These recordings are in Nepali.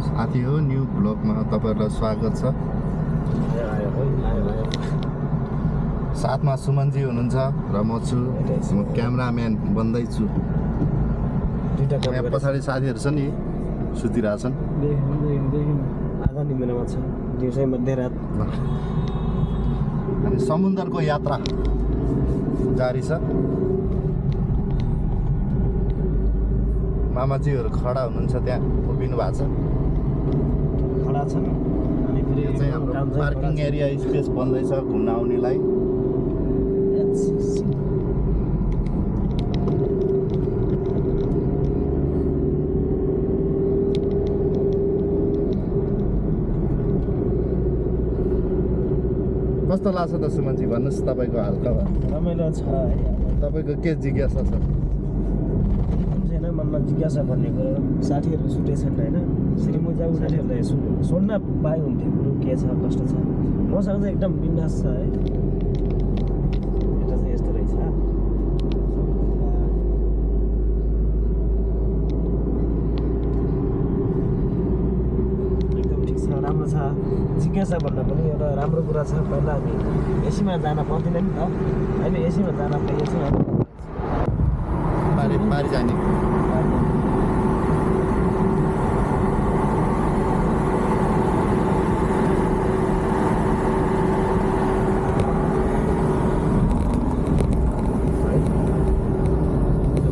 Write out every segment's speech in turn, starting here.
साथी हो न्यू ब्लगमा तपाईहरुलाई स्वागत छ। साथमा सुमनजी हुनुहुन्छ र म छु। म क्यामेराम्यान बन्दै छु। यहाँ पछाडि साथीहरु छन् नि सुतिरहेछन्। आधा निमेरामा छ। दिउँसै मध्यरात। अनि समुद्रको यात्रा जारी छ। मामाजीहरु खडा हुनुहुन्छ त्यहाँ उभिनु भएको छ। खडा छन् अनि फेरि चाहिँ हाम्रो पार्किङ एरिया स्पेस बन्दैछ घुम्न आउनेलाई। कस्तो लाग्छ त सुमनजी भन्नुस् तपाईको हालखबर? रमाइलो छ। तपाईको के जिज्ञासा छ? छैन मनमा जिज्ञासा भन्ने कुरो साथीहरु छुटेछन् हैन। श्रीमु जाऊ साथीहरुलाई सोध्न पाए हुन्थ्यो कुरो के छ कस्तो छ। मसँग चाहिँ एकदम बिन्दास छ है। यता चाहिँ यस्तो रहेछ। एकदम ठिक छ राम्रो छ। जिज्ञासा भन्न पनि एउटा राम्रो कुरा छ। पहिला हामी एसीमा जान पाउँदैन नि त। अहिले एसीमा जान पाइएछ। पारी जाने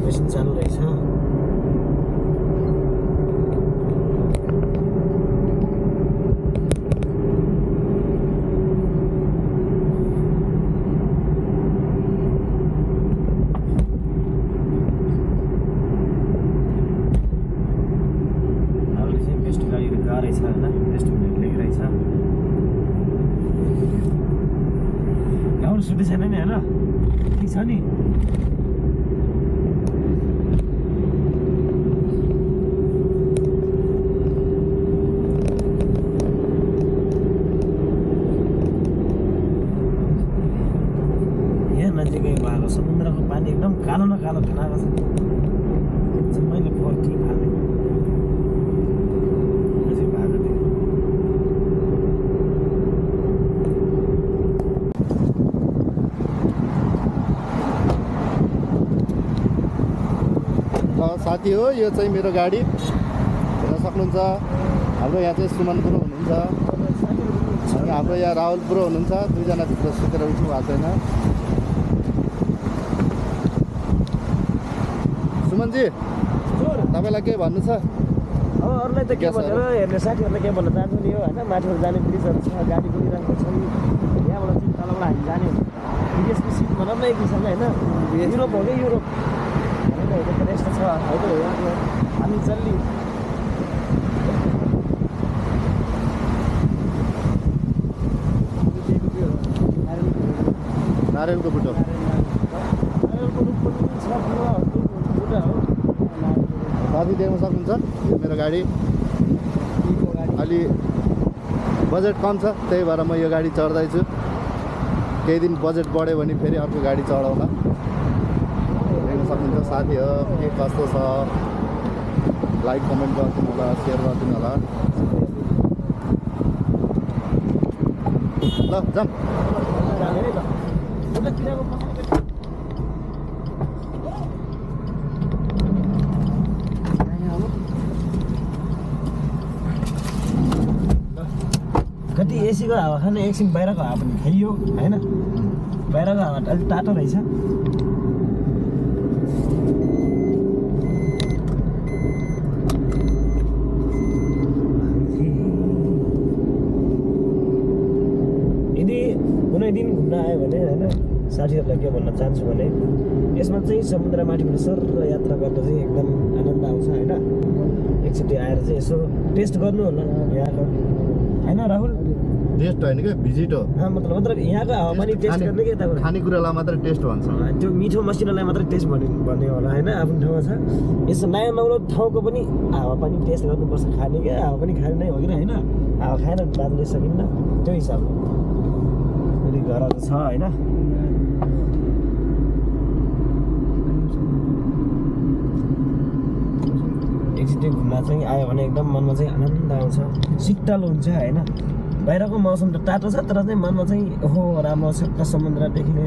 मेसिन चालू रहेछ। सुटे छैन नि हैन ठिक छ नि। यहाँ नजिकै भएको समुद्रको पानी एकदम कालो न कालो खनाएको छ। मैले फर्की फाले नजिक भएको थियो। साथी हो यो चाहिँ मेरो गाडी हेर्न सक्नुहुन्छ। हाम्रो यहाँ चाहिँ सुमन ब्रो हुनुहुन्छ अनि हाम्रो यहाँ राहुल ब्रो हुनुहुन्छ। दुईजना भित्र सुतेर उठ्नु भएको छैन। सुमनजी तपाईलाई के भन्नु छ? अब अरूलाई त के भनेर हेर्ने साथीहरूलाई के भन्न चाहन्छु नि हो हैन। माथिबाट जाने ब्रिजहरू छ गाडी कुदिरहेको छन्। यहाँबाट चाहिँ तलबाट हामी जाने विदेशको सिट भनौँ न एक हिसाबले हैन। युरोप हो कि युरोप यस्तो छ होइन। यहाँको हामी जल्दी नारियलको बुटो नारियलको रुख पनि छ। बुटा हो साथी देख्न सक्नुहुन्छ यो मेरो गाडी। अलि बजेट कम छ त्यही भएर म यो गाडी चढ्दैछु। केही दिन बजेट बढ्यो भने फेरि अर्को गाडी चढाउला। सक्नुहुन्छ साथी हो के कस्तो छ लाइक कमेन्ट गरिदिनु होला सेयर गरिदिनु होला। ल जाम कति एसीको हावा खाने एकछिन बाहिरको हावा पनि खाइयो हैन। बाहिरको हावा अलिक तातो रहेछ। दिन घुम्न आयो भने हैन साथीहरुलाई के भन्न चाहन्छु भने यसमा चाहिँ समुद्र माथिबाट सर यात्रा गर्दा चाहिँ एकदम आनन्द आउँछ हैन। एकचोटि आएर चाहिँ यसो टेस्ट गर्नु होला यहाँको हैन राहुल। टेस्ट हैन के भिजिट हो। मतलब यहाँको हावापानी टेस्ट गर्ने के तपाईँ खानेकुरालाई मात्र टेस्ट भन्छ। त्यो मिठो मसिनोलाई मात्र टेस्ट भन्ने होला हैन। आफ्नो ठाउँमा छ यसो नयाँ नौलो ठाउँको पनि हावापानी टेस्ट गर्नुपर्छ। खाने के हावापानी खाने नै हो कि हैन। हावा खाएर बाँच्न सकिन्न त्यो हिसाबले घरहरू छ हैन। एकचोटि घुम्न चाहिँ आयो भने एकदम मनमा चाहिँ आनन्द आउँछ, शीतल हुन्छ होइन। बाहिरको मौसम त तातो छ तर चाहिँ मनमा चाहिँ ओहो राम्रो छ समुद्र देख्ने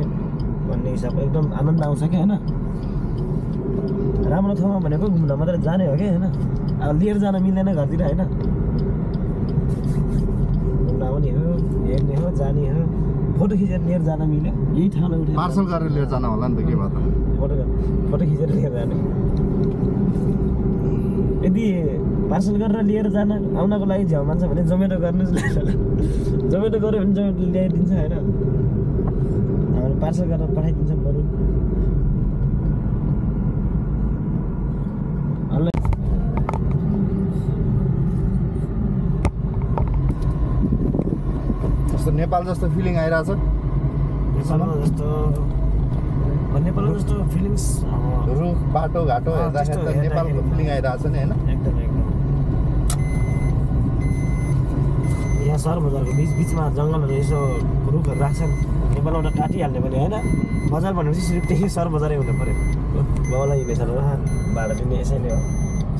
भन्ने हिसाबले एकदम आनन्द आउँछ क्या होइन। राम्रो ठाउँमा भनेको घुम्न मात्रै जाने हो क्या होइन, अब लिएर जान मिल्दैन घरतिर होइन। घुम्न आउने हो, हेर्ने हो, जाने हो, फोटो खिचेर लिएर जान मिल्यो यही ठाउँलाई उठेर पार्सल गरेर लिएर जान होला नि त के भयो त। फोटो खिचेर लिएर जाने। यदि पार्सल गरेर लिएर जान आउनको लागि झ्याउ मान्छ भने जोमेटो गर्नु, जोमेटो गऱ्यो भने जोमेटो ल्याइदिन्छ होइन। हामीले पार्सल गरेर पठाइदिन्छ बरु। जस्तो नेपाल जस्तो फिलिङ आइरहेछ। नेपालमा जस्तो फिलिङ्स रुख बाटो घाटो हेर्दाखेरि त नेपालको फिलिङ आइरहेछ नि होइन। एकदम यहाँ सहर बजारको बिचमा जङ्गलहरू यसो रुखहरू राख्छन्। नेपालमा त काटिहाल्ने पनि होइन, बजार भनेपछि सिर्फ त्यही सहर बजारै हुनु पऱ्यो। बाउलाई हिँडेछ भाडा दिने यसैले हो।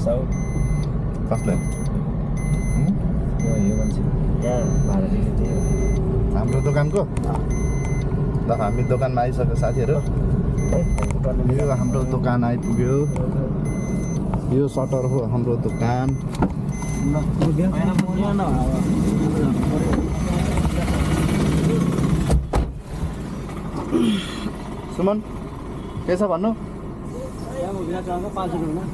साउथ कसले यो मान्छे यहाँ भाडा दिने त्यही हो। हाम्रो दोकानको ल हामी दोकानमा आइसक्यो साथीहरू। यो हाम्रो दोकान आइपुग्यो, यो सटर हो हाम्रो दोकान। सुमन के छ भन्नु? 5 रुपियाँ